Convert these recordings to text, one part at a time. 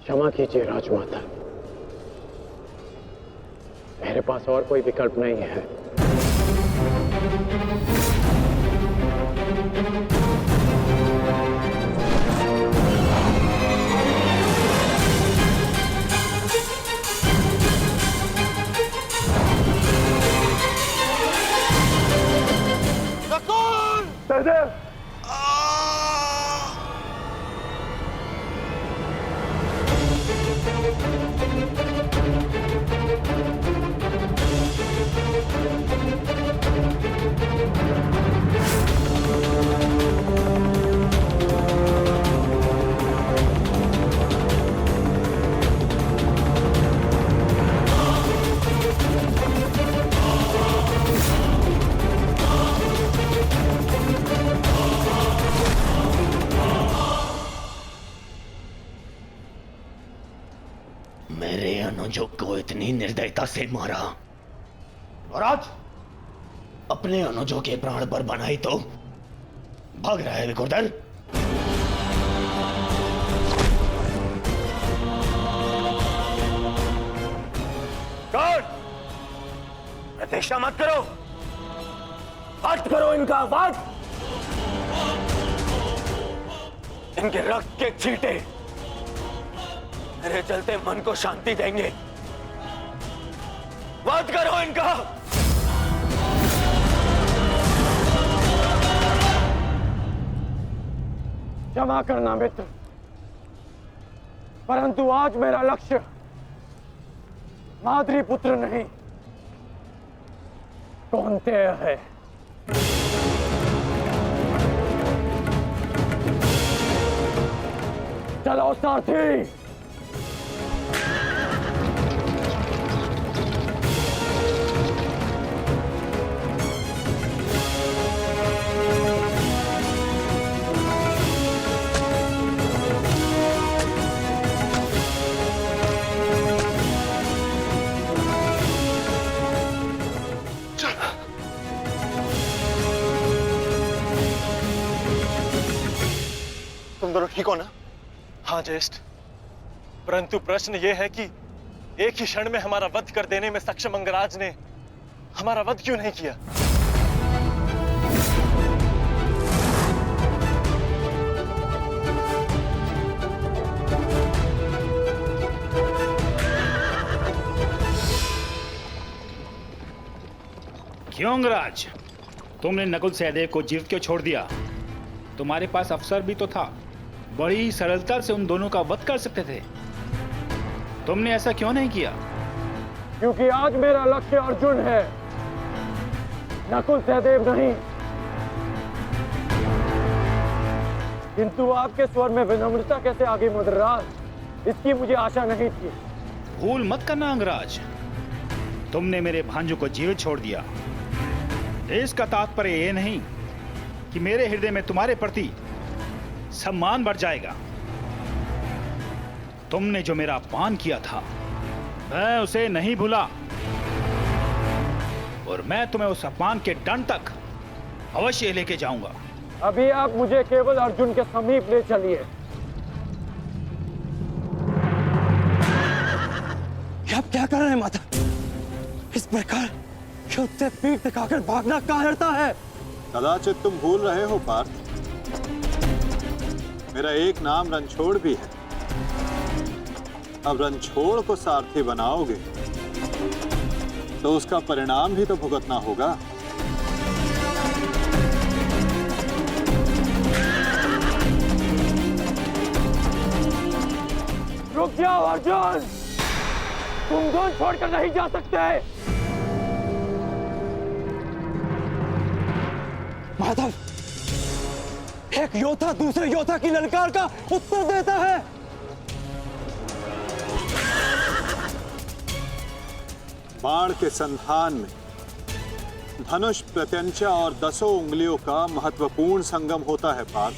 क्षमा कीजिए राजमाता, मेरे पास और कोई विकल्प नहीं है। सहदेव! मेरे अनुजों को इतनी निर्दयता से मारा और आज अपने अनुजों के प्राण पर बनाई तो भाग रहा है विकुर्दर। गार्ड! प्रतीक्षा मत करो, वध करो इनका वध। इनके रक्त के छींटे मेरे चलते मन को शांति देंगे। वध करो इनका। क्षमा करना मित्र, परंतु आज मेरा लक्ष्य माद्री पुत्र नहीं कौन्तेय है। चलो सारथी। तुम दोनों ठीक हो ना? हाँ ज्येष्ठ, परंतु प्रश्न यह है कि एक ही क्षण में हमारा वध कर देने में सक्षम अंगराज ने हमारा वध क्यों नहीं किया? क्यों अंगराज, तुमने नकुल सहदेव को जीवित क्यों छोड़ दिया? तुम्हारे पास अवसर भी तो था, बड़ी सरलता से उन दोनों का वध कर सकते थे। तुमने ऐसा क्यों नहीं किया? क्योंकि आज मेरा लक्ष्य अर्जुन है, नकुल सहदेव नहीं। किंतु आपके स्वर में विनम्रता कैसे आ गई मद्रराज, इसकी मुझे आशा नहीं थी। भूल मत करना अंगराज, तुमने मेरे भांजू को जीवित छोड़ दिया। इसका तात्पर्य यह नहीं कि मेरे हृदय में तुम्हारे प्रति सम्मान बढ़ जाएगा। तुमने जो मेरा अपमान किया था मैं उसे नहीं भूला, और मैं तुम्हें उस अपमान के दंड तक अवश्य लेके जाऊंगा। अभी आप मुझे केवल अर्जुन के समीप ले चलिए। आप क्या कर रहे हैं माता? इस प्रकार युद्ध से पीठ दिखाकर भागना कायरता है। कदाचित तुम भूल रहे हो पार्थ, मेरा एक नाम रणछोड़ भी है। अब रणछोड़ को सारथी बनाओगे तो उसका परिणाम भी तो भुगतना होगा। रुक जाओ अर्जुन, तुम धूल छोड़कर नहीं जा सकते। माधव, एक योद्धा दूसरे योद्धा की ललकार का उत्तर देता है। बाण के संधान में धनुष, प्रत्यंचा और 10 उंगलियों का महत्वपूर्ण संगम होता है पार्थ,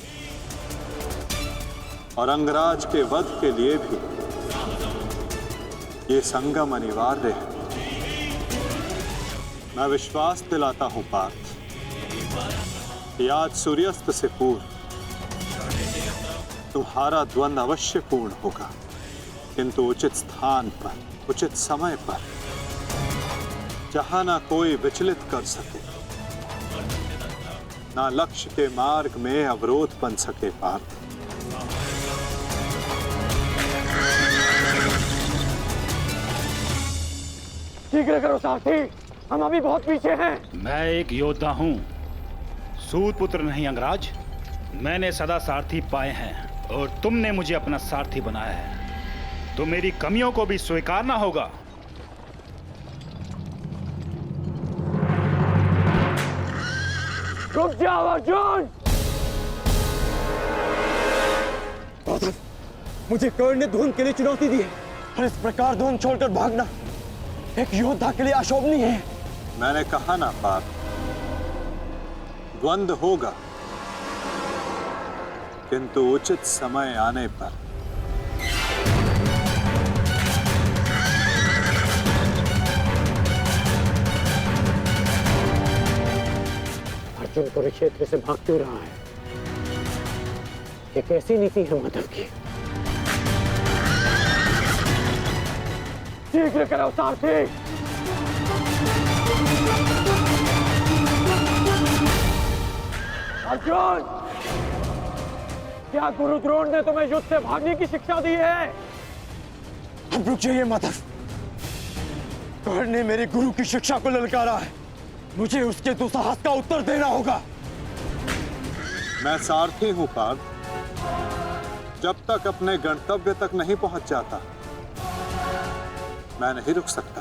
और अंगराज के वध के लिए भी ये संगम अनिवार्य है। मैं विश्वास दिलाता हूं पार्थ, आज सूर्यास्त से पूर्व तुम्हारा द्वंद्व अवश्य पूर्ण होगा। किंतु उचित स्थान पर, उचित समय पर, जहां ना कोई विचलित कर सके, ना लक्ष्य के मार्ग में अवरोध बन सके पार्थ। शीघ्र करो सारथी, हम अभी बहुत पीछे हैं। मैं एक योद्धा हूँ, सूत पुत्र नहीं अंगराज। मैंने सदा सारथी पाए हैं और तुमने मुझे अपना सारथी बनाया है, तो मेरी कमियों को भी स्वीकारना होगा। रुक जाओ अर्जुन। मुझे कर्ण ने धुन के लिए चुनौती दी है, और इस प्रकार धुन छोड़कर भागना एक योद्धा के लिए अशोभनीय है। मैंने कहा ना पार्थ, द्वंद्व होगा, किंतु उचित समय आने पर। अर्जुन कुरुक्षेत्र से भाग क्यों रहा है? ये कैसी नीति है माधव की? शीघ्र करो सारथी। अर्जुन, क्या गुरु द्रोण ने तुम्हें युद्ध से भागने की शिक्षा दी है? अब रुक जाइए माधव, कर्ण ने मेरे गुरु की शिक्षा को ललकारा है, मुझे उसके दुस्साहस का उत्तर देना होगा। मैं सारथी हूं पार्थ, जब तक अपने गंतव्य तक नहीं पहुंच जाता मैं नहीं रुक सकता।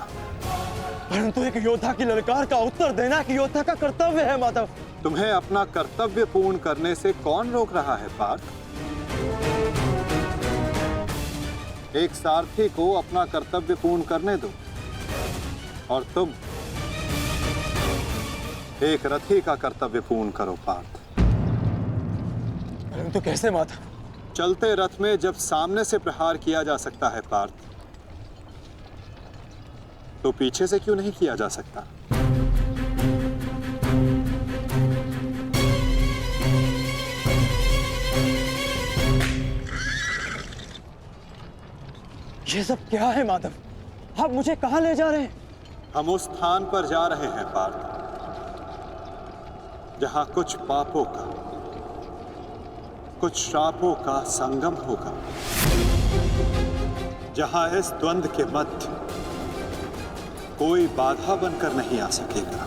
परंतु एक योद्धा की ललकार का उत्तर देना एक योद्धा का कर्तव्य है माधव। तुम्हें अपना कर्तव्य पूर्ण करने से कौन रोक रहा है पार्थ? एक सारथी को अपना कर्तव्य पूर्ण करने दो, और तुम एक रथी का कर्तव्य पूर्ण करो पार्थ। परंतु कैसे माधव? चलते रथ में जब सामने से प्रहार किया जा सकता है पार्थ, तो पीछे से क्यों नहीं किया जा सकता? ये सब क्या है माधव? आप मुझे कहां ले जा रहे हैं? हम उस स्थान पर जा रहे हैं पार्थ, जहां कुछ पापों का, कुछ श्रापों का संगम होगा, जहां इस द्वंद्व के मध्य कोई बाधा बनकर नहीं आ सकेगा।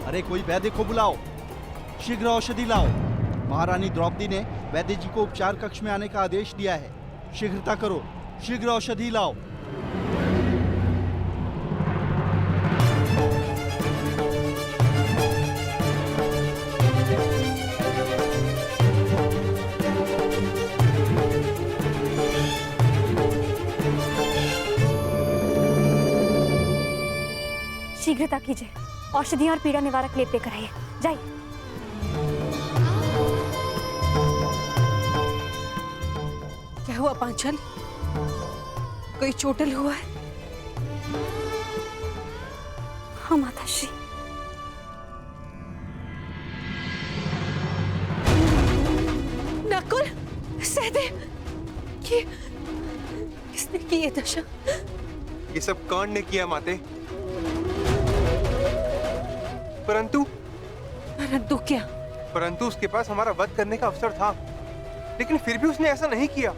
अरे कोई वैद्य को बुलाओ, शीघ्र औषधि लाओ। महारानी द्रौपदी ने वैद्य जी को उपचार कक्ष में आने का आदेश दिया है। शीघ्रता करो, शीघ्र औषधि लाओ। शीघ्रता कीजिए, औषधि और पीड़ा निवारक लेप लेकर आइए। जाइए। क्या हुआ पांचल? कोई चोटिल हुआ है? हाँ माताश्री। नकुल, सहदेव, किसने की ये दशा? ये सब कर्ण ने किया माते। परंतु क्या? परंतु उसके पास हमारा वध करने का अवसर था, लेकिन फिर भी उसने ऐसा नहीं किया।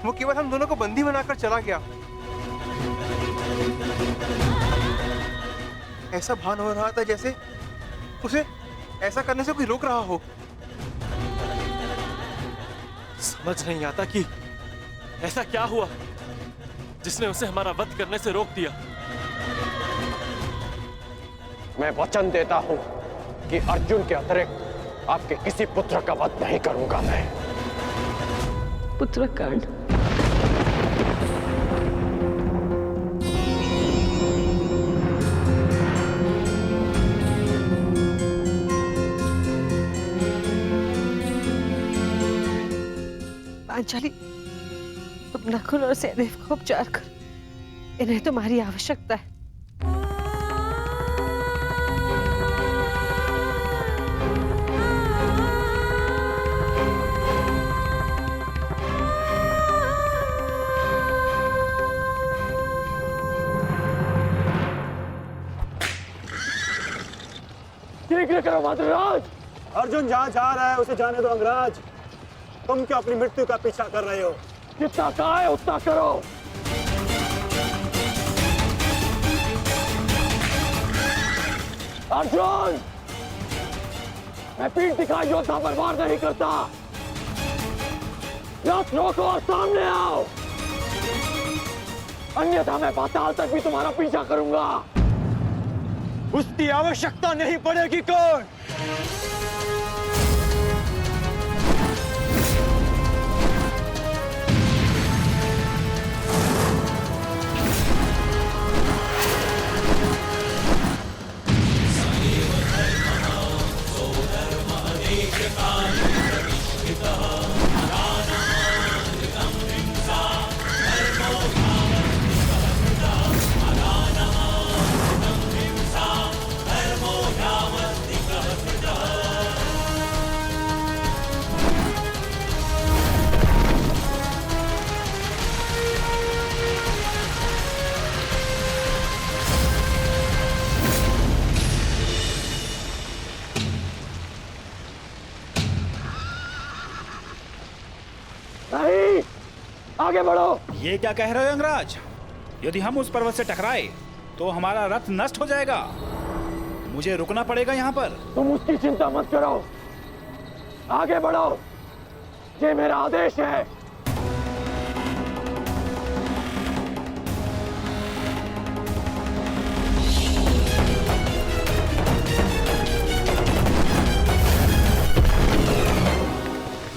वो केवल हम दोनों को बंदी बनाकर चला गया। ऐसा भान हो रहा था जैसे उसे ऐसा करने से कोई रोक रहा हो। समझ नहीं आता कि ऐसा क्या हुआ जिसने उसे हमारा वध करने से रोक दिया। मैं वचन देता हूं कि अर्जुन के अतिरिक्त आपके किसी पुत्र का वध नहीं करूंगा मैं। पुत्रकर्ण, पांचाली, तुम नकुल और सहदेव को उपचार कर, इन्हें तुम्हारी आवश्यकता है। शीघ्र करो मद्राज। अर्जुन जहाँ जा रहा है उसे जाने दो अंगराज। तुम क्यों अपनी मृत्यु का पीछा कर रहे हो? जितना कहा है उतना करो। अर्जुन, मैं पीठ दिखाई योद्धा पर वार नहीं करता। रथ रोको और सामने आओ, अन्यथा मैं पाताल तक भी तुम्हारा पीछा करूंगा। उसकी आवश्यकता नहीं पड़ेगी कौन? नहीं, आगे बढ़ो। ये क्या कह रहे हो अंगराज? यदि हम उस पर्वत से टकराए तो हमारा रथ नष्ट हो जाएगा। मुझे रुकना पड़ेगा यहाँ पर। तुम उसकी चिंता मत करो, आगे बढ़ो, ये मेरा आदेश है।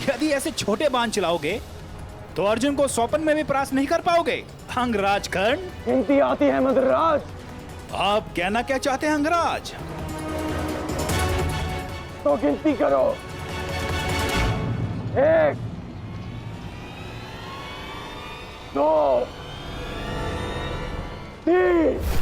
यदि ऐसे छोटे बाण चलाओगे तो अर्जुन को स्वपन में भी परास्त नहीं कर पाओगे। अंगराज कर्ण, गिनती आती है मद्राज। आप कहना क्या चाहते हैं अंगराज? तो गिनती करो। 1, 2, 3।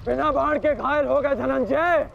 बिना बाण के घायल हो गए धनंजय।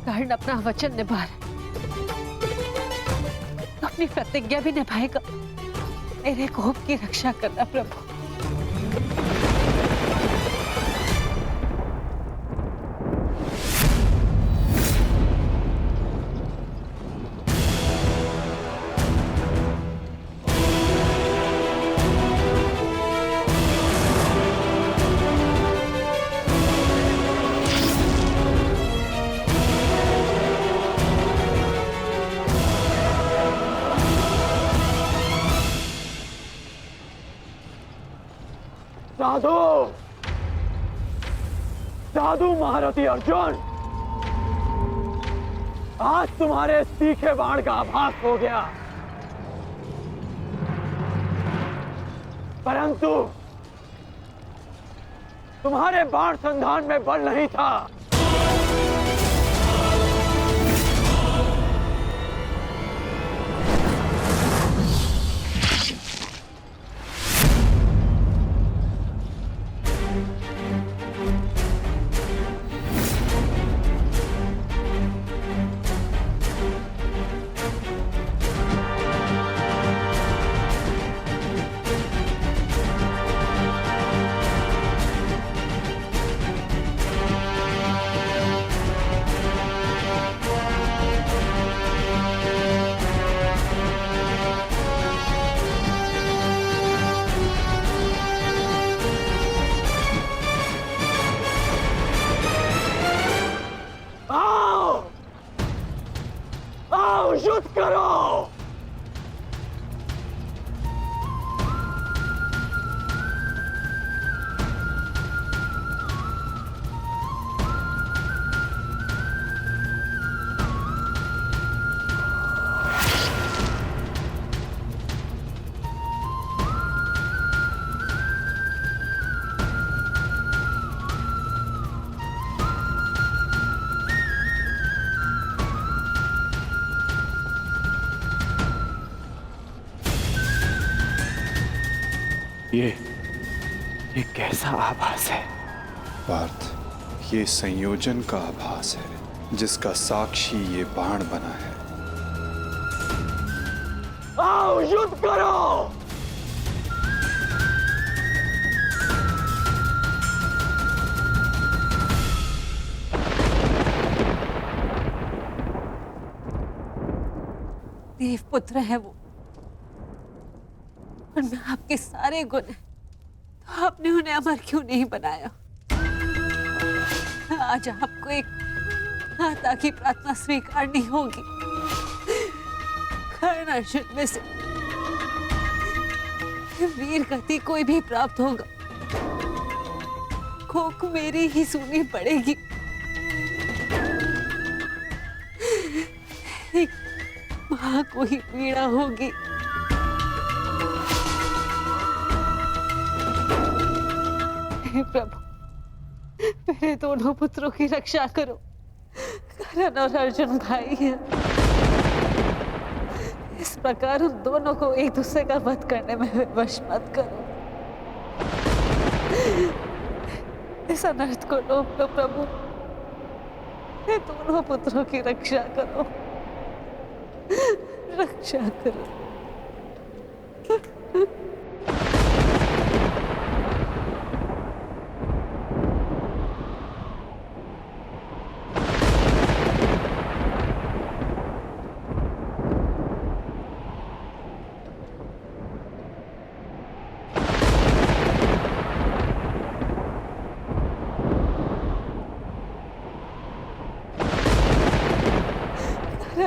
कर्ण अपना वचन निभा रहा है, तो अपनी प्रतिज्ञा भी निभाएगा। मेरे कोप की रक्षा करना प्रभु। साधु, साधु महारथी अर्जुन, आज तुम्हारे तीखे बाण का आभास हो गया। परंतु तुम्हारे बाण संधान में बल नहीं था। युद्ध करो। ये कैसा आभास है पार्थ? ये संयोजन का आभास है जिसका साक्षी ये बाण बना है। आओ युद्ध करो। देवपुत्र है वो, और मैं आपके सारे गुण हैं, तो आपने उन्हें अमर क्यों नहीं बनाया? आज आपको एक माता की प्रार्थना स्वीकारनी होगी। कर्ण अर्जुन में से वीर गति कोई भी प्राप्त होगा, कोक मेरी ही सुननी पड़ेगी। एक मां को ही पीड़ा होगी। हे प्रभु, मेरे दोनों पुत्रों की रक्षा करो। कर्ण और अर्जुन भाई हैं। इस प्रकार उन दोनों को एक दूसरे का वध करने में विवश मत करो। इस अनर्थ को रोक लो प्रभु। मेरे दोनों पुत्रों की रक्षा करो, रक्षा करो।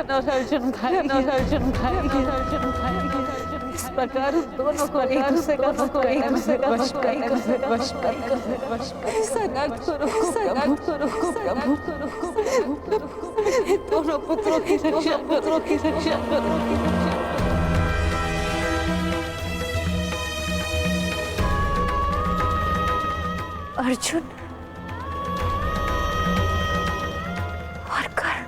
और अर्जुन भाई, अर्जुन भाई, अर्जुन भाई, इस प्रकार उन दोनों को एक दूसरे का वश दोनों पुत्रों की रक्षा करो। अर्जुन और कर्ण,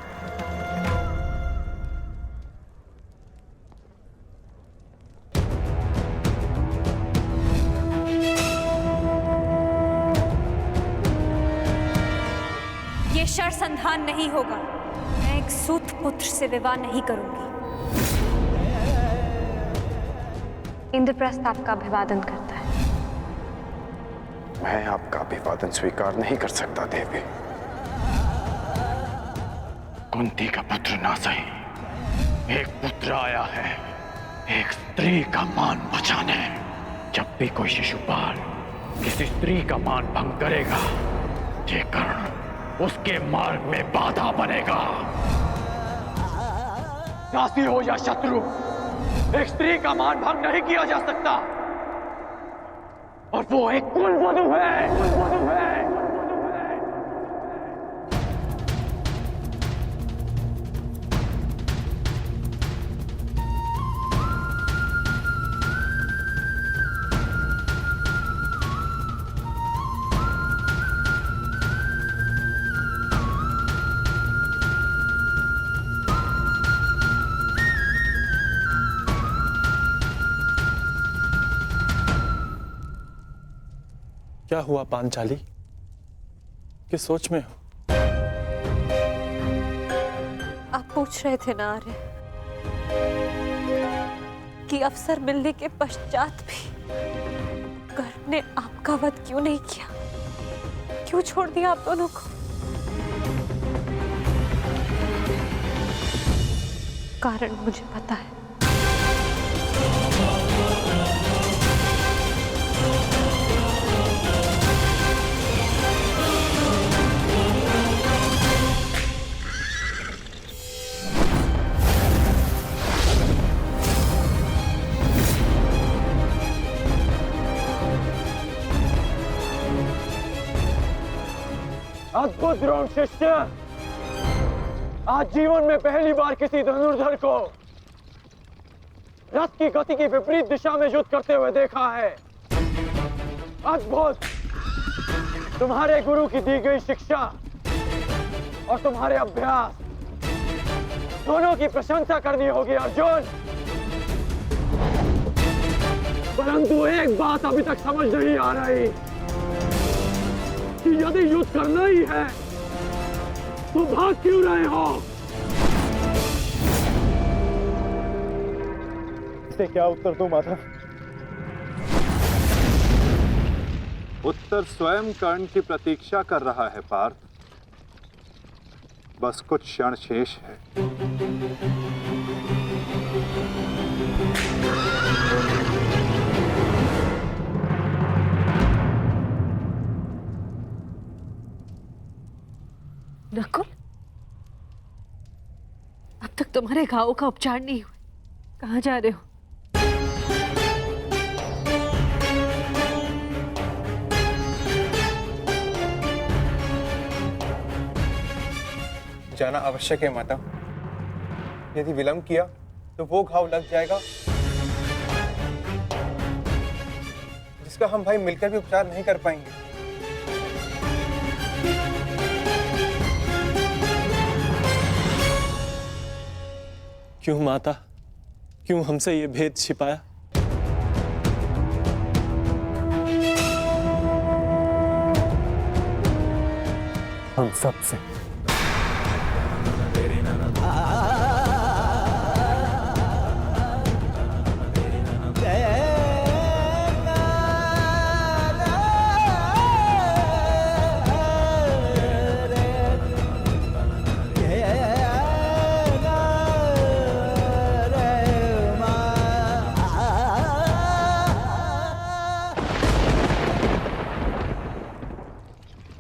ये शर संधान नहीं होगा। मैं एक सूत पुत्र से विवाह नहीं करूंगी। इंद्रप्रस्थ आपका अभिवादन करता है। मैं आपका अभिवादन स्वीकार नहीं कर सकता देवी। कुंती का पुत्र ना सही, एक पुत्र आया है एक स्त्री का मान बचाने। जब भी कोई शिशुपाल किसी स्त्री का मान भंग करेगा, ये कर्ण उसके मार्ग में बाधा बनेगा। दासी हो या शत्रु, एक स्त्री का मान भंग नहीं किया जा सकता, और वो एक कुलवधू है। क्या हुआ पांचाली? किस सोच में हो? आप पूछ रहे थे ना आर्य कि अवसर मिलने के पश्चात भी कर्ण ने आपका वध क्यों नहीं किया, क्यों छोड़ दिया आप दोनों को? कारण मुझे पता है। अद्भुत द्रोण शिष्य, आज जीवन में पहली बार किसी धनुर्धर को रथ की गति की विपरीत दिशा में युद्ध करते हुए देखा है। अद्भुत! तुम्हारे गुरु की दी गई शिक्षा और तुम्हारे अभ्यास दोनों की प्रशंसा करनी होगी अर्जुन। परंतु एक बात अभी तक समझ नहीं आ रही कि यदि युद्ध करना ही है तो भाग क्यों रहे हो? इसे क्या उत्तर दूं माधव? उत्तर स्वयं कर्ण की प्रतीक्षा कर रहा है पार्थ। बस कुछ क्षण शेष है। नकुल, अब तक तुम्हारे घावों का उपचार नहीं हुआ। कहाँ जा रहे हो? जाना आवश्यक है माता। यदि विलंब किया तो वो घाव लग जाएगा जिसका हम भाई मिलकर भी उपचार नहीं कर पाएंगे। क्यों माता, क्यों हमसे ये भेद छिपाया? हम सबसे।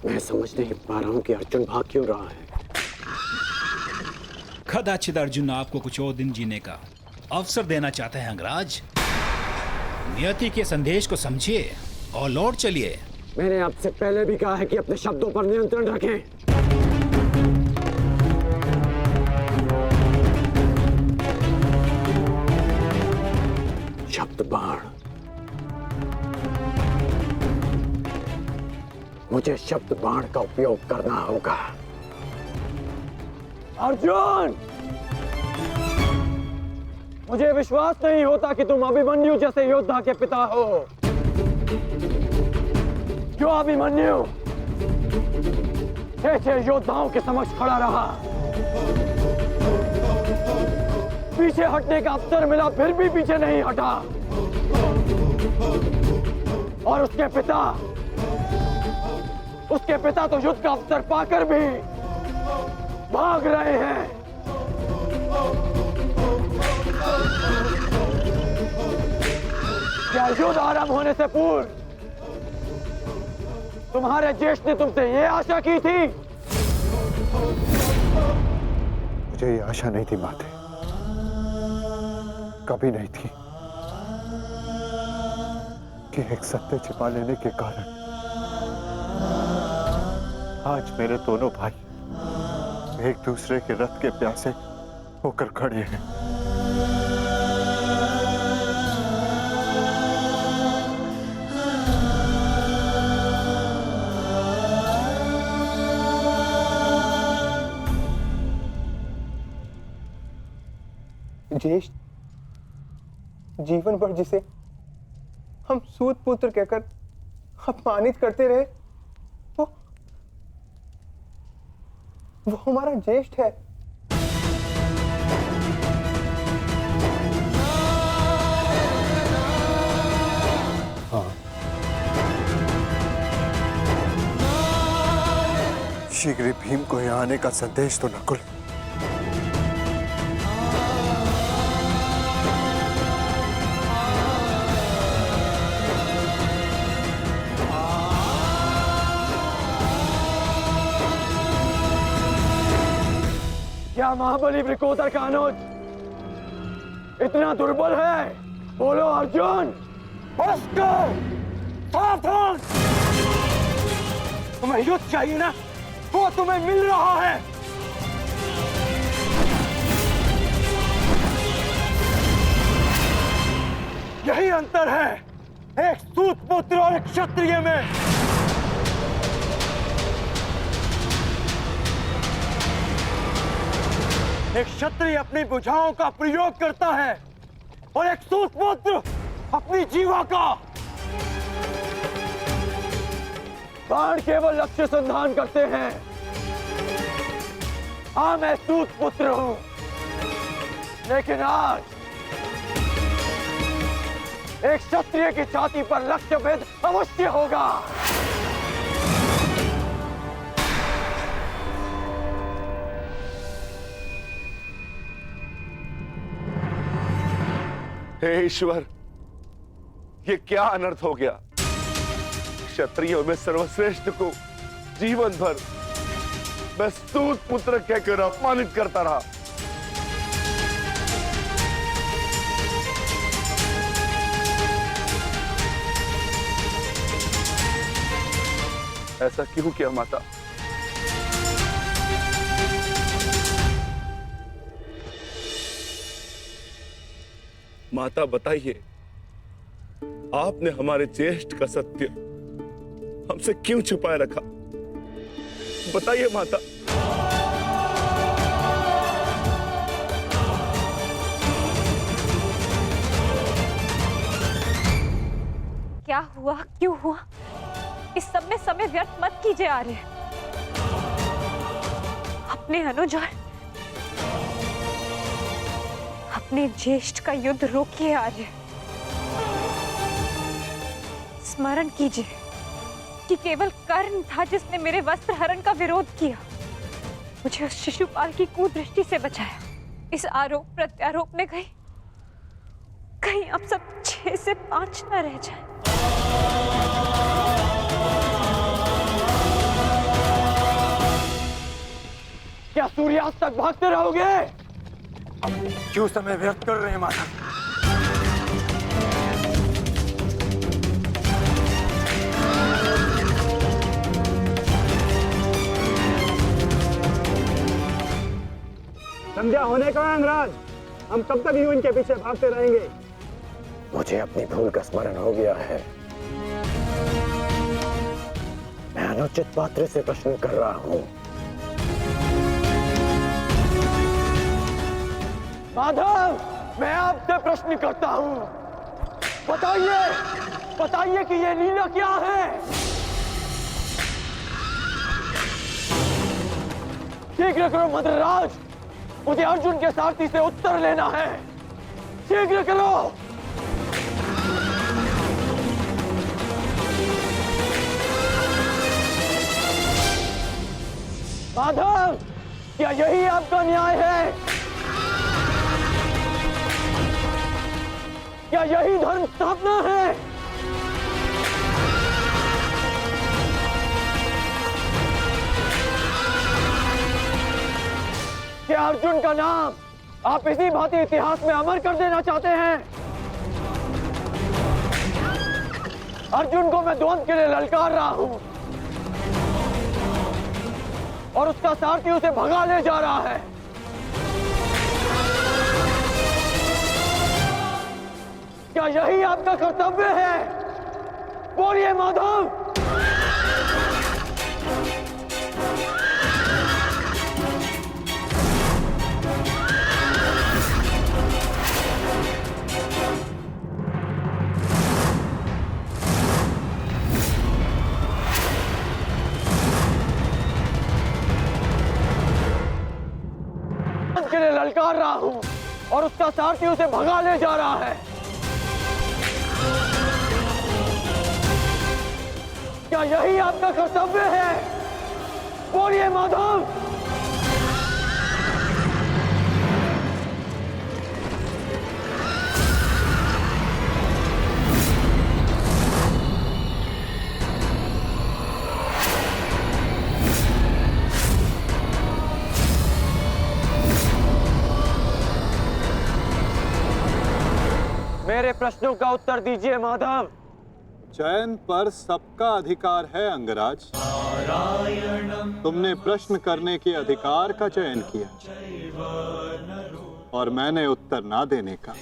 मैं समझ नहीं पा रहा हूं कि अर्जुन भाग क्यों रहा है। कदाचित अर्जुन आपको कुछ और दिन जीने का अवसर देना चाहते हैं अंगराज। नियति के संदेश को समझिए और लौट चलिए। मैंने आपसे पहले भी कहा है कि अपने शब्दों पर नियंत्रण रखें। शब्द बाण, मुझे शब्द बाण का उपयोग करना होगा। अर्जुन, मुझे विश्वास नहीं होता कि तुम अभिमन्यु जैसे योद्धा के पिता हो। जो अभिमन्यु 6 योद्धाओं के समक्ष खड़ा रहा, पीछे हटने का अवसर मिला फिर भी पीछे नहीं हटा, और उसके पिता तो युद्ध का अवसर पाकर भी भाग रहे हैं। क्या युद्ध आरंभ होने से पूर्व तुम्हारे ज्येष्ठ ने तुमसे ये आशा की थी? मुझे ये आशा नहीं थी माते, कभी नहीं थी कि एक सत्य छिपा लेने के कारण आज मेरे दोनों भाई एक दूसरे के रथ के प्यासे होकर खड़े हैं। ज्येष्ठ, जीवन भर जिसे हम सूत पुत्र कहकर अपमानित करते रहे। वो हमारा ज्येष्ठ है। शीघ्र ही भीम को यहाँ आने का संदेश तो नकुल। क्या महाबली वृकोदर का अनुज इतना दुर्बल है? बोलो अर्जुन। उसको सावधान। तुम्हें युद्ध चाहिए ना, वो तुम्हें मिल रहा है। यही अंतर है एक सूत पुत्र और एक क्षत्रिय में। एक क्षत्रिय अपनी भुजाओं का प्रयोग करता है और एक सूत पुत्र अपनी जीवा का। बाण केवल लक्ष्य संधान करते हैं। हाँ, मैं सूत पुत्र हूं, लेकिन आज एक क्षत्रिय की छाती पर लक्ष्य भेद अवश्य होगा। हे ईश्वर, ये क्या अनर्थ हो गया। क्षत्रियों में सर्वश्रेष्ठ को जीवन भर मैं सूत पुत्र कहकर अपमानित करता रहा। ऐसा क्यों किया माता? माता बताइए, आपने हमारे ज्येष्ठ का सत्य हमसे क्यों छुपाए रखा? बताइए माता। क्या हुआ, क्यों हुआ, इस सब में समय व्यर्थ मत कीजिए आर्य। अपने अनुज और अपने ज्येष्ठ का युद्ध रोकिए आर्य। स्मरण कीजिए कि केवल कर्ण था जिसने मेरे वस्त्र हरण का विरोध किया, मुझे उस शिशुपाल की कुदृष्टि से बचाया। इस आरोप प्रत्यारोप में कहीं अब सब 6 से 5 न रह जाए। क्या सूर्यास्त तक भागते रहोगे? क्यों समय व्यर्थ कर रहे हैं माता? संध्या होने का अंगराज, हम कब तक यूं इनके पीछे भागते रहेंगे? मुझे अपनी भूल का स्मरण हो गया है। मैं अनुचित पात्र से प्रश्न कर रहा हूं। माधव, मैं आपसे प्रश्न करता हूं। बताइए कि ये लीला क्या है? शीघ्र करो मद्रराज, मुझे अर्जुन के सारथी से उत्तर लेना है। शीघ्र करो। माधव, क्या यही आपका न्याय है? क्या यही धर्म स्थापना है? क्या अर्जुन का नाम आप इसी भांति इतिहास में अमर कर देना चाहते हैं? अर्जुन को मैं द्वंद्व के लिए ललकार रहा हूं और उसका सारथी उसे भगा ले जा रहा है। क्या यही आपका कर्तव्य है? बोलिए माधव। और उसका सारथी उसे भगा ले जा रहा है। क्या यही आपका कर्तव्य है? बोलिए माधव। मेरे प्रश्नों का उत्तर दीजिए माधव। चयन पर सबका अधिकार है अंगराज। तुमने प्रश्न करने के अधिकार का चयन किया और मैंने उत्तर ना देने का।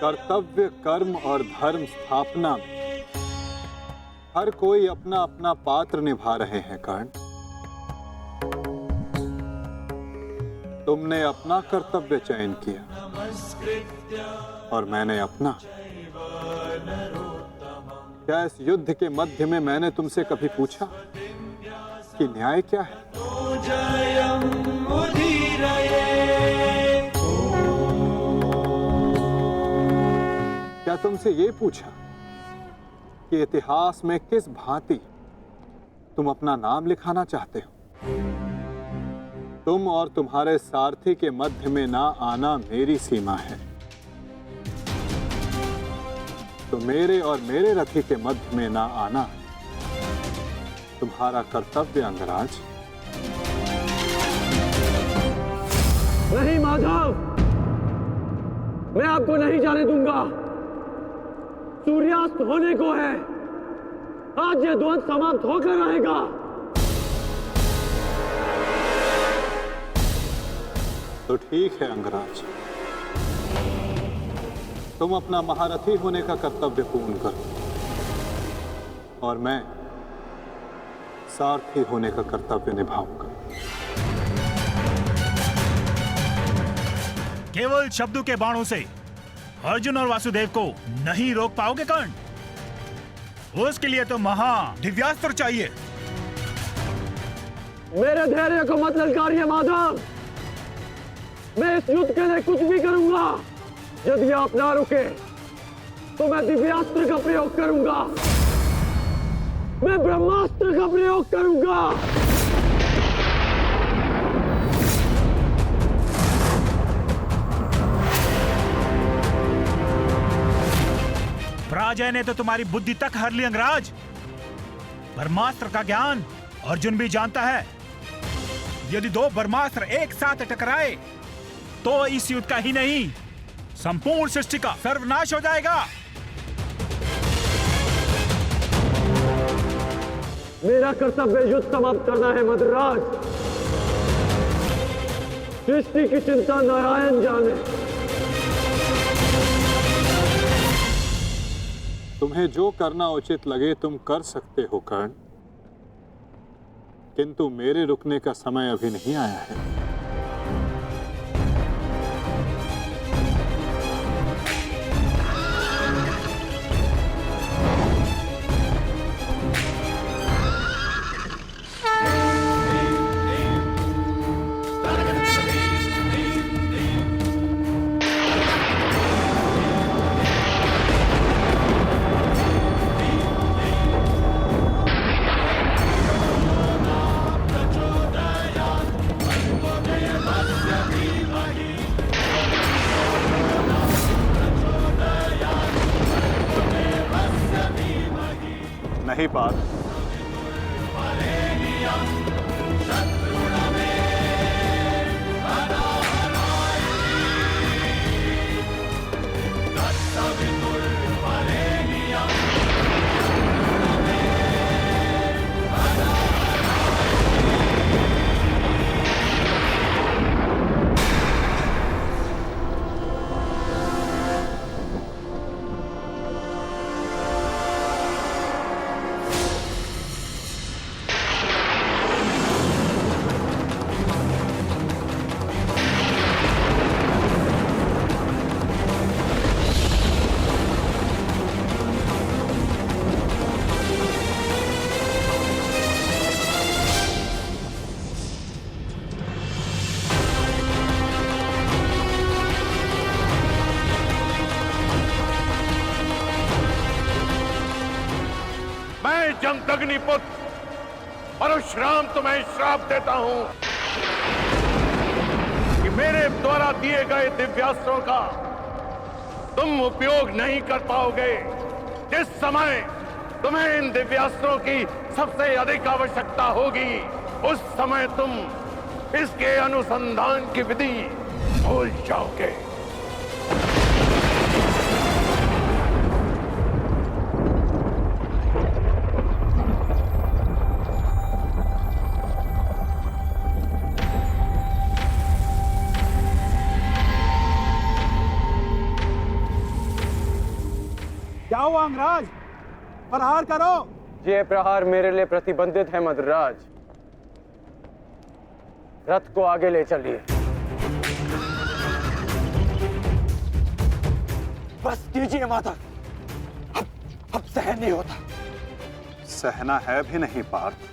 कर्तव्य, कर्म और धर्म स्थापना में हर कोई अपना अपना पात्र निभा रहे हैं कर्ण। तुमने अपना कर्तव्य चयन किया और मैंने अपना। क्या इस युद्ध के मध्य में मैंने तुमसे कभी पूछा कि न्याय क्या है? क्या तुमसे ये पूछा कि इतिहास में किस भांति तुम अपना नाम लिखाना चाहते हो? तुम और तुम्हारे सारथी के मध्य में ना आना मेरी सीमा है, तो मेरे और मेरे रथी के मध्य में ना आना तुम्हारा कर्तव्य अंगराज। नहीं माधव, मैं आपको नहीं जाने दूंगा। सूर्यास्त होने को है। आज ये द्वंद समाप्त होकर रहेगा। तो ठीक है अंगराज, तुम अपना महारथी होने का कर्तव्य पूर्ण करो और मैं सारथी होने का कर्तव्य निभाऊंगा। केवल शब्दों के बाणों से अर्जुन और वासुदेव को नहीं रोक पाओगे कर्ण। उसके लिए तो महा दिव्यास्त्र चाहिए। मेरे धैर्य को मत ललकारिए माधव। मैं इस युद्ध के लिए कुछ भी करूंगा। यदि आप ना रुके तो मैं दिव्यास्त्र का प्रयोग करूंगा। मैं ब्रह्मास्त्र का प्रयोग करूंगा। पराजय ने तो तुम्हारी बुद्धि तक हर ली अंगराज। ब्रह्मास्त्र का ज्ञान अर्जुन भी जानता है। यदि दो ब्रह्मास्त्र एक साथ टकराए तो इस युद्ध का ही नहीं, संपूर्ण सृष्टि का सर्वनाश हो जाएगा। मेरा कर्तव्य युद्ध समाप्त करना है मद्राज। सृष्टि की चिंता नारायण जाने। तुम्हें जो करना उचित लगे तुम कर सकते हो कर्ण, किंतु मेरे रुकने का समय अभी नहीं आया है। नहीं पार। जमदग्निपुत्र परशुराम तुम्हें श्राप देता हूं कि मेरे द्वारा दिए गए दिव्यास्त्रों का तुम उपयोग नहीं कर पाओगे। जिस समय तुम्हें इन दिव्यास्त्रों की सबसे अधिक आवश्यकता होगी, उस समय तुम इसके अनुसंधान की विधि भूल जाओगे। क्या हुआ अंगराज? प्रहार करो। ये प्रहार मेरे लिए प्रतिबंधित है मद्रराज। रथ को आगे ले चलिए। बस कीजिए माता, अब सहन नहीं होता। सहना है भी नहीं पार्थ।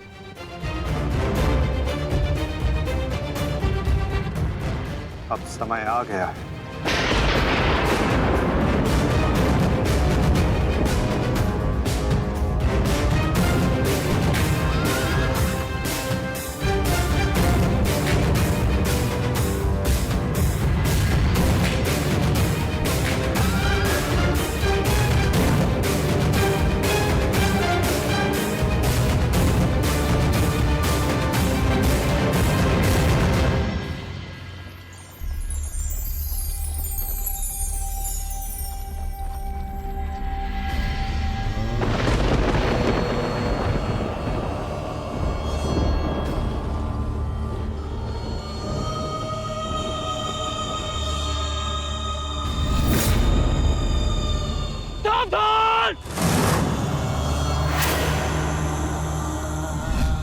अब समय आ गया है।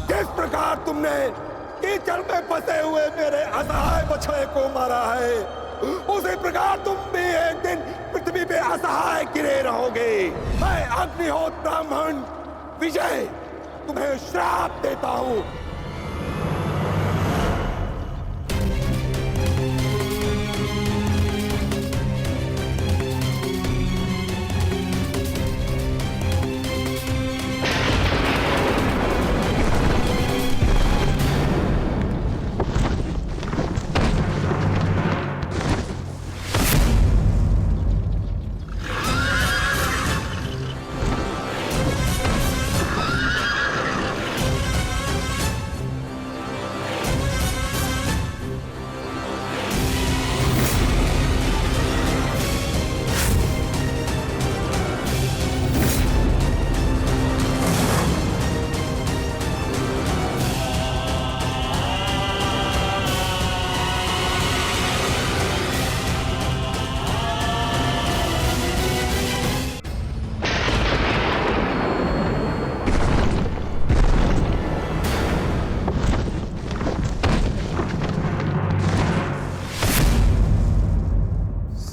किस प्रकार तुमने कीचड़ में फंसे हुए मेरे असहाय बछड़े को मारा है, उसी प्रकार तुम भी एक दिन पृथ्वी पे असहाय गिरे रहोगे। मैं अग्निहोत्र ब्राह्मण विजय तुम्हें श्राप देता हूं।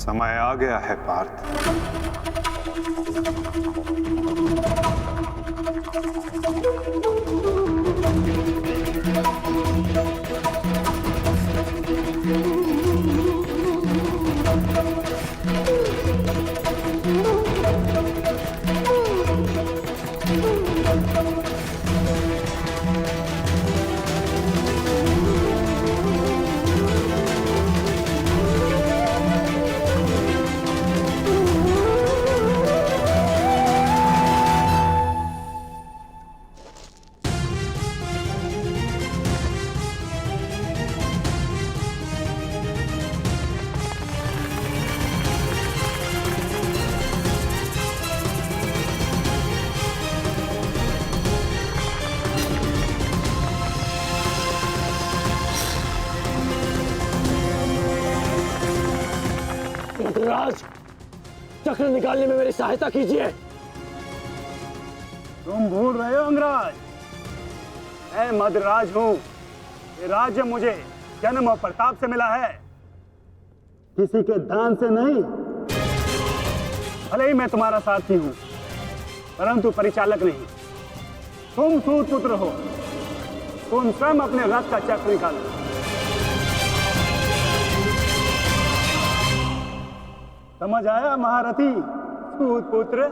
समय आ गया है पार्थ। मद्रराज, चक्र निकालने में मेरी सहायता कीजिए। तुम भूल रहे हो अंगराज, मैं मद्रराज हूं। ये राज्य मुझे जन्म और प्रताप से मिला है, किसी के दान से नहीं। भले ही मैं तुम्हारा साथी हूं, परंतु परिचालक नहीं। तुम सूत पुत्र हो, तुम स्वयं अपने रथ का चक्र निकालो। समझ आया महारथी सूत पुत्र?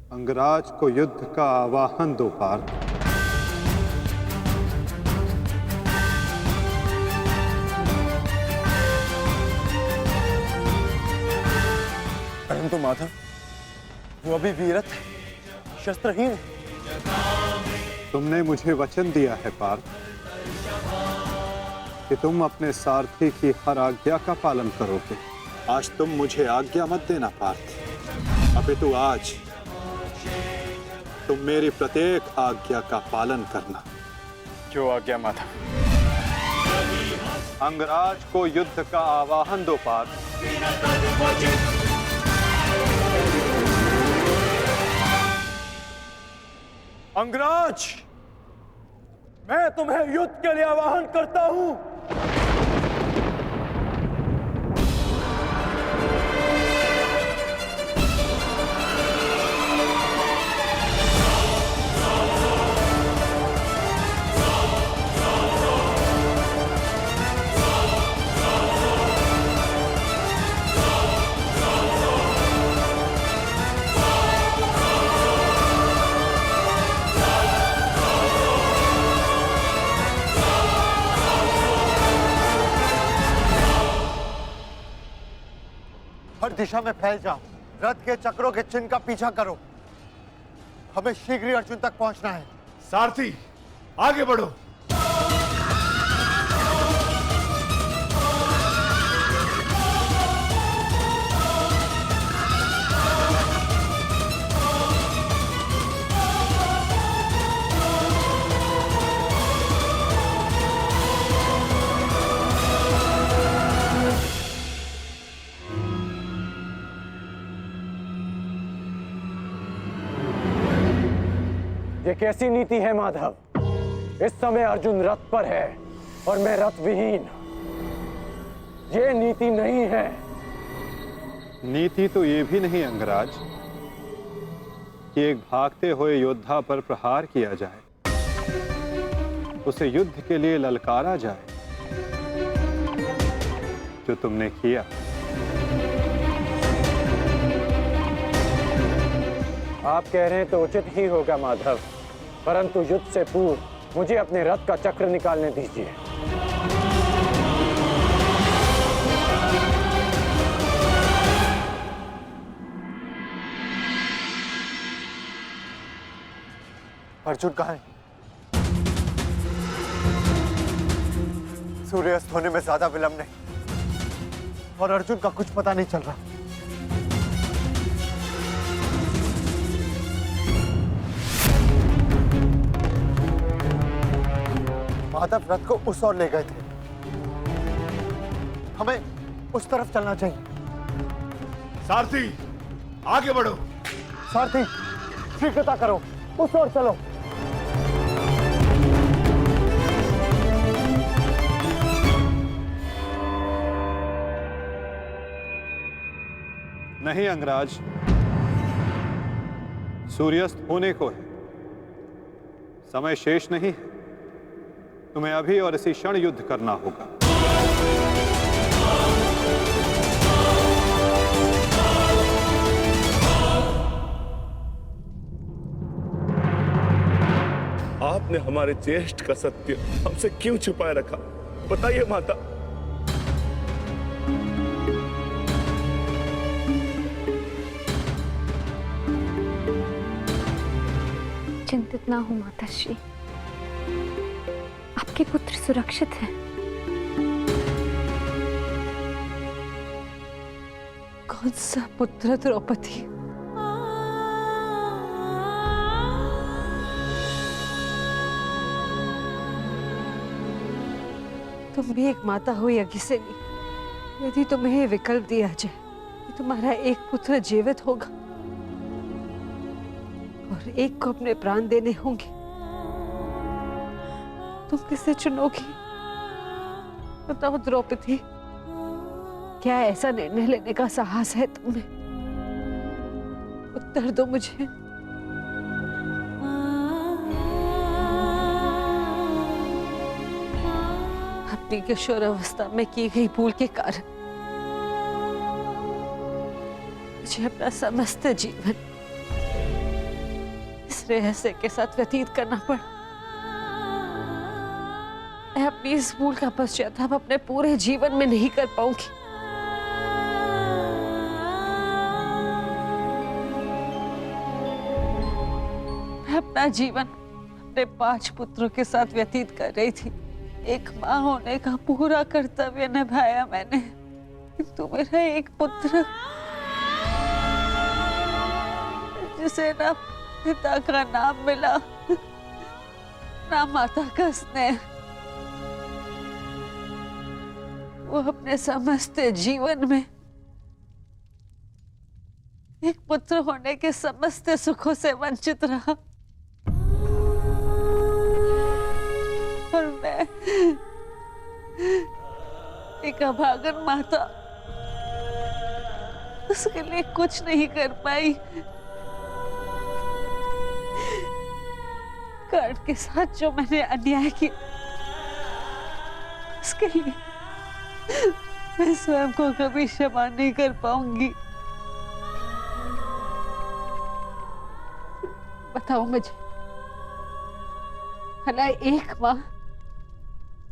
अंगराज को युद्ध का आवाहन दो पार्थ। परंतु माधव, वो अभी वीरत है, शस्त्रहीन है। तुमने मुझे वचन दिया है पार्थ कि तुम अपने सारथी की हर आज्ञा का पालन करोगे। आज तुम मुझे आज्ञा मत देना पार्थ, अपितु आज तुम मेरी प्रत्येक आज्ञा का पालन करना। जो आज्ञा माधव। अंगराज को युद्ध का आवाहन दो पार्थ। अंगराज, मैं तुम्हें युद्ध के लिए आवाहन करता हूं। हर दिशा में फैल जाओ, रथ के चक्रों के चिन्ह का पीछा करो। हमें शीघ्र ही अर्जुन तक पहुंचना है। सारथी, आगे बढ़ो। ये कैसी नीति है माधव? इस समय अर्जुन रथ पर है और मैं रथ विहीन। ये नीति नहीं है। नीति तो ये भी नहीं अंगराज कि एक भागते हुए योद्धा पर प्रहार किया जाए, उसे युद्ध के लिए ललकारा जाए, जो तुमने किया। आप कह रहे हैं तो उचित ही होगा माधव, परंतु युद्ध से पूर्व मुझे अपने रथ का चक्र निकालने दीजिए। अर्जुन कहाँ है? सूर्यास्त होने में ज्यादा विलंब नहीं और अर्जुन का कुछ पता नहीं चल रहा। माधव रथ को उस ओर ले गए थे, हमें उस तरफ चलना चाहिए। सारथी, आगे बढ़ो। सारथी, शीघ्रता करो, उस ओर चलो। नहीं अंगराज, सूर्यास्त होने को है, समय शेष नहीं है। तुम्हें अभी और इसी क्षण युद्ध करना होगा। आपने हमारे ज्येष्ठ का सत्य हमसे क्यों छुपाए रखा? बताइए माता। चिंतित ना हो माताश्री, आपके पुत्र सुरक्षित हैं। कौन सा पुत्र द्रौपदी? तुम भी एक माता हो यज्ञसेनी, यदि तुम्हें ये विकल्प दिया जाए कि तुम्हारा एक पुत्र जीवित होगा और एक को अपने प्राण देने होंगे, तुम किसे चुनोगी? बताओ द्रौपदी, क्या ऐसा निर्णय लेने का साहस है तुम्हें? उत्तर दो मुझे। अपनी किशोरावस्था में की गई भूल के कारण मुझे अपना समस्त जीवन इस रहस्य के साथ व्यतीत करना पड़ा। मैं अपनी इस भूल का पश्चाताप अपने पूरे जीवन में नहीं कर पाऊंगी। मैं अपना जीवन अपने 5 पुत्रों के साथ व्यतीत कर रही थी। एक माँ होने का पूरा कर्तव्य निभाया मैंने, किंतु मेरा एक पुत्र जिसे ना पिता का नाम मिला ना माता का स्नेह, वो अपने समस्त जीवन में एक पुत्र होने के समस्त सुखों से वंचित रहा। और मैं एक अभागन माता उसके लिए कुछ नहीं कर पाई। कर्ण के साथ जो मैंने अन्याय किया उसके लिए मैं स्वयं को कभी क्षमा नहीं कर पाऊंगी। बताओ मुझे, भला एक माँ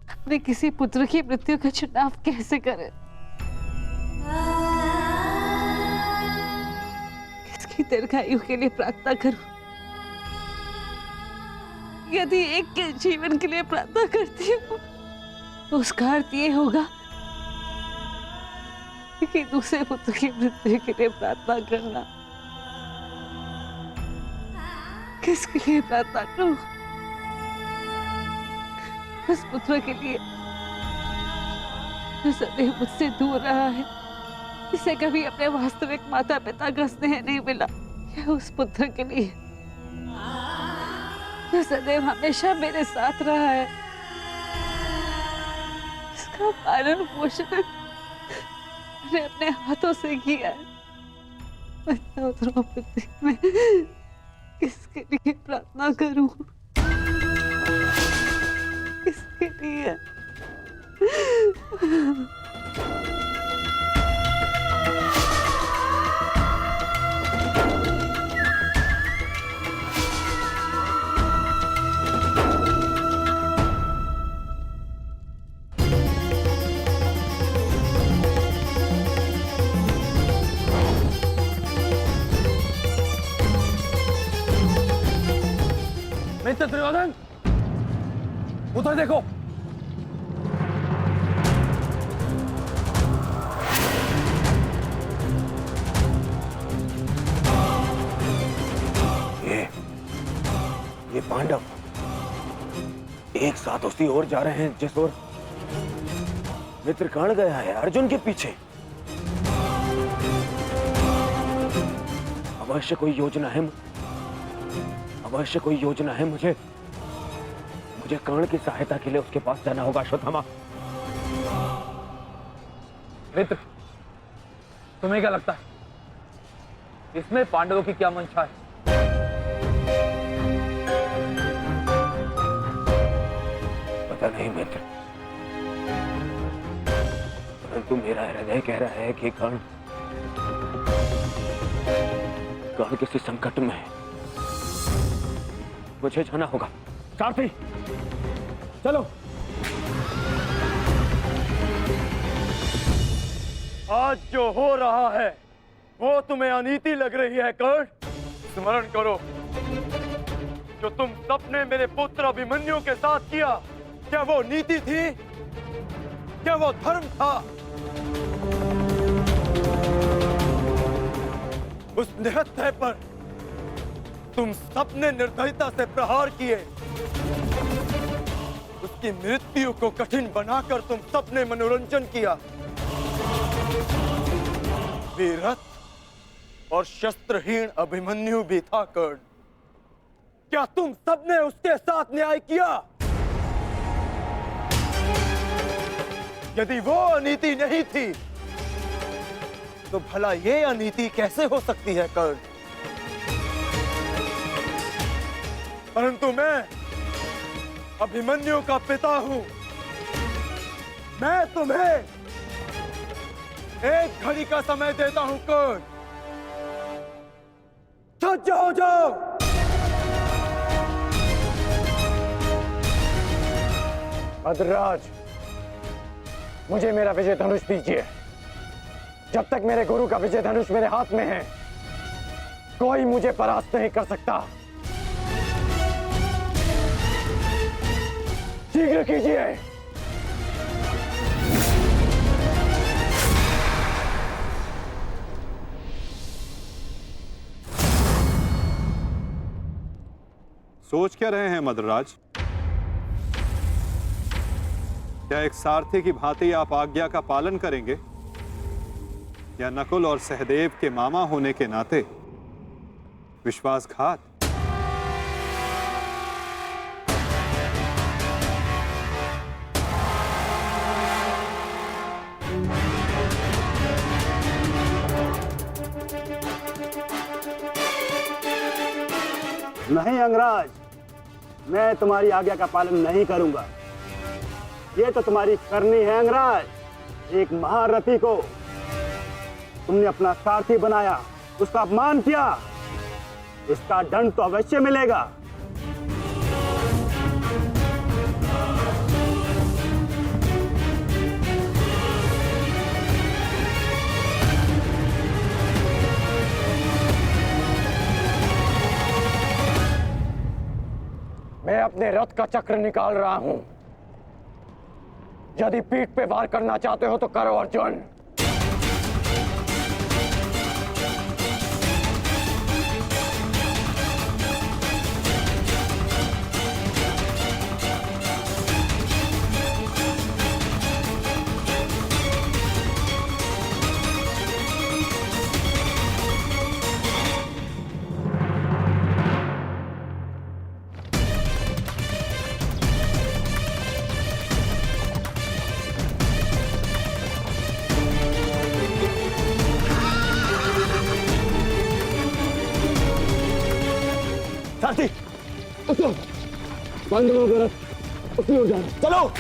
अपने किसी पुत्र की मृत्यु का चुनाव कैसे करे? किसकी दीर्घायु के लिए प्रार्थना करूं? यदि एक के जीवन के लिए प्रार्थना करती हूँ तो उसका अर्थ ये होगा कि दूसरे पुत्र की मृत्यु के लिए प्रार्थना करना। किसके लिए प्रार्थना करूं? उस पुत्र के लिए जो सदैव मुझसे दूर रहा है, जिसे कभी अपने वास्तविक माता पिता का स्नेह नहीं मिला, या उस पुत्र के लिए जो सदैव हमेशा मेरे साथ रहा है, इसका पालन पोषण मैंने अपने हाथों से किया है। बताओ द्रौपदी, मैं किसके लिए प्रार्थना करूं? किसके लिए? मिस्टर दुर्योधन, उधर देखो। ये पांडव एक साथ उसी ओर जा रहे हैं जिस ओर मित्र कर्ण गया है, अर्जुन के पीछे। अवश्य कोई योजना है, अवश्य कोई योजना है। मुझे कर्ण की सहायता के लिए उसके पास जाना होगा। अश्वत्थामा, मित्र, तुम्हें क्या लगता है इसमें पांडवों की क्या मंशा है? पता नहीं मित्र, परंतु मेरा हृदय कह रहा है कि कर्ण किसी संकट में है। मुझे जाना होगा। सारथी, चलो। आज जो हो रहा है वो तुम्हें अनीति लग रही है कर्ण? स्मरण करो, जो तुम सबने मेरे पुत्र अभिमन्यु के साथ किया, क्या वो नीति थी? क्या वो धर्म था? उस निहत्थे पर तुम सबने निर्दयता से प्रहार किए। उसकी मृत्यु को कठिन बनाकर तुम सबने मनोरंजन किया। वीरथ और शस्त्रहीन अभिमन्यु भी था कर्ण। क्या तुम सबने उसके साथ न्याय किया? यदि वो अनीति नहीं थी तो भला ये अनीति कैसे हो सकती है कर्ण? परंतु मैं अभिमन्यु का पिता हूं। मैं तुम्हें एक घड़ी का समय देता हूं कर्ण। सज्ज हो जाओ। भद्रराज, मुझे मेरा विजय धनुष दीजिए। जब तक मेरे गुरु का विजय धनुष मेरे हाथ में है, कोई मुझे परास्त नहीं कर सकता। शीघ्र कीजिए। सोच क्या रहे हैं मद्रराज? क्या एक सारथी की भांति आप आज्ञा का पालन करेंगे, या नकुल और सहदेव के मामा होने के नाते विश्वासघात? नहीं अंगराज, मैं तुम्हारी आज्ञा का पालन नहीं करूंगा। ये तो तुम्हारी करनी है अंगराज। एक महारथी को तुमने अपना सारथी बनाया, उसका अपमान किया, इसका दंड तो अवश्य मिलेगा। मैं अपने रथ का चक्र निकाल रहा हूं। यदि पीठ पे वार करना चाहते हो तो करो अर्जुन। सारथी, उसको बंद करो रथ, उसकी ओर जाना। चलो।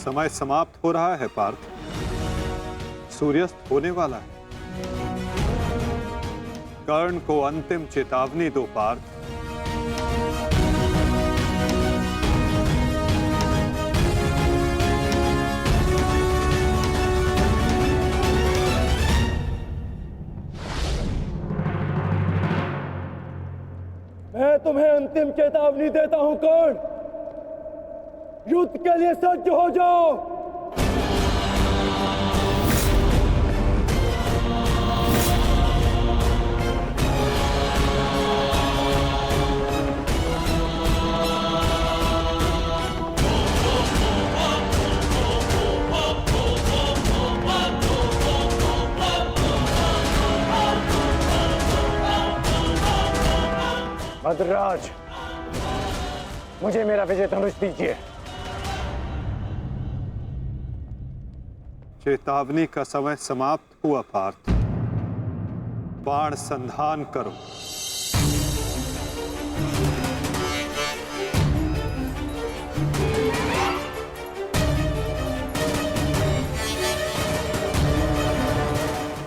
समय समाप्त हो रहा है पार्थ। सूर्यास्त होने वाला है। कर्ण को अंतिम चेतावनी दो पार्थ। मैं तुम्हें अंतिम चेतावनी देता हूं कर्ण। युद्ध के लिए सज्ज हो जाओ। भद्रराज, मुझे मेरा विजय धनुष दीजिए। चेतावनी का समय समाप्त हुआ पार्थ। बाण संधान करो।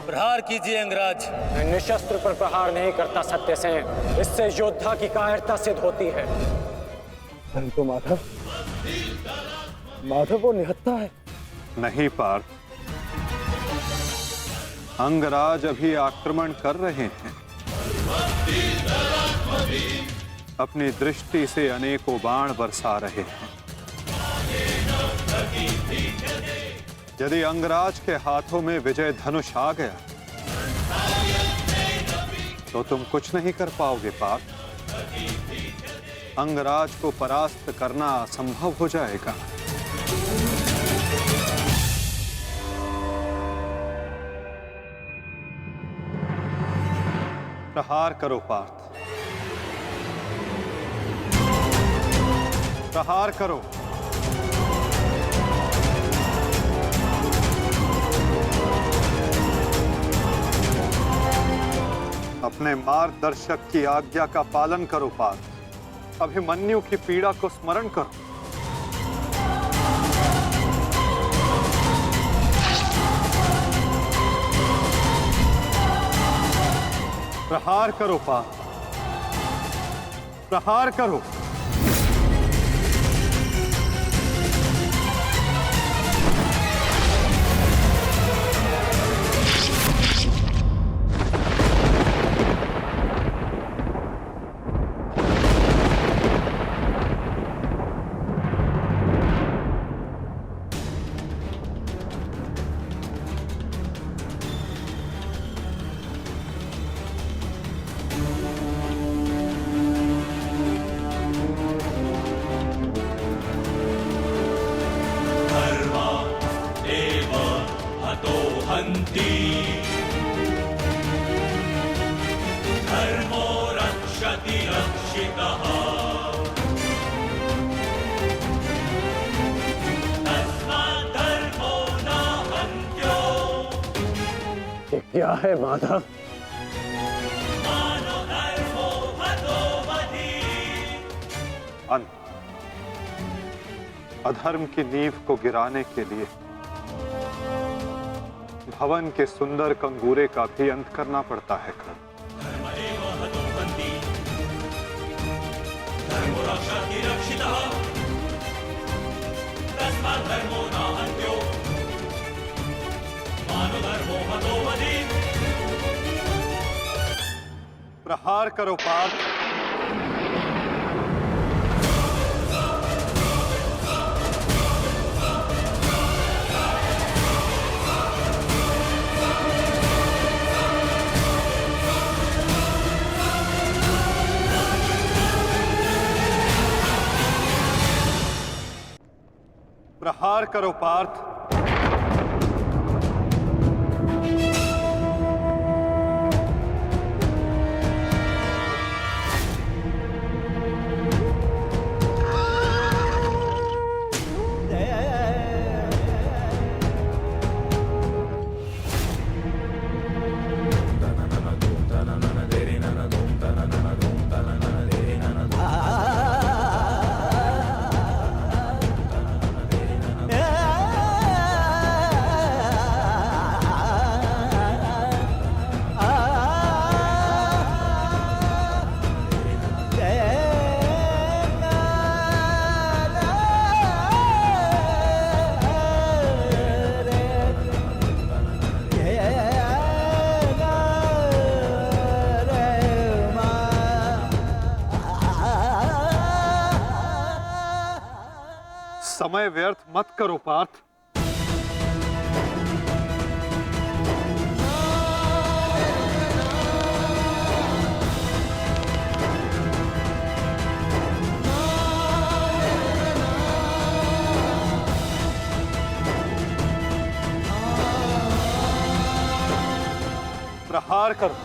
प्रहार कीजिए अंगराज। मैं निशस्त्र पर प्रहार नहीं करता सत्यसेन। इससे योद्धा की कायरता सिद्ध होती है। परंतु माधव, माधव वो निहत्था है। नहीं पार्थ, अंगराज अभी आक्रमण कर रहे हैं। अपनी दृष्टि से अनेकों बाण बरसा रहे हैं। यदि अंगराज के हाथों में विजय धनुष आ गया तो तुम कुछ नहीं कर पाओगे पार्थ। अंगराज को परास्त करना असंभव हो जाएगा। प्रहार करो पार्थ, प्रहार करो। अपने मार्गदर्शक की आज्ञा का पालन करो पार्थ। अभिमन्यु की पीड़ा को स्मरण करो। प्रहार करो पार्थ, प्रहार करो। धर्मो रक्षति रक्षितः तस्मात् धर्मो न हन्त्यो। ये क्या है माधव? मानो धर्मो हतो वधि। अंत अधर्म की नींव को गिराने के लिए भवन के सुंदर कंगूरे का भी अंत करना पड़ता है। धर्मैव हतो हन्ति धर्मो रक्षति रक्षितः तस्मात् धर्मो न हन्त्यो मानो धर्मो हतो वधि। प्रहार करो पार्थ, प्रहार करो पार्थ। समय व्यर्थ मत करो पार्थ। प्रहार करो।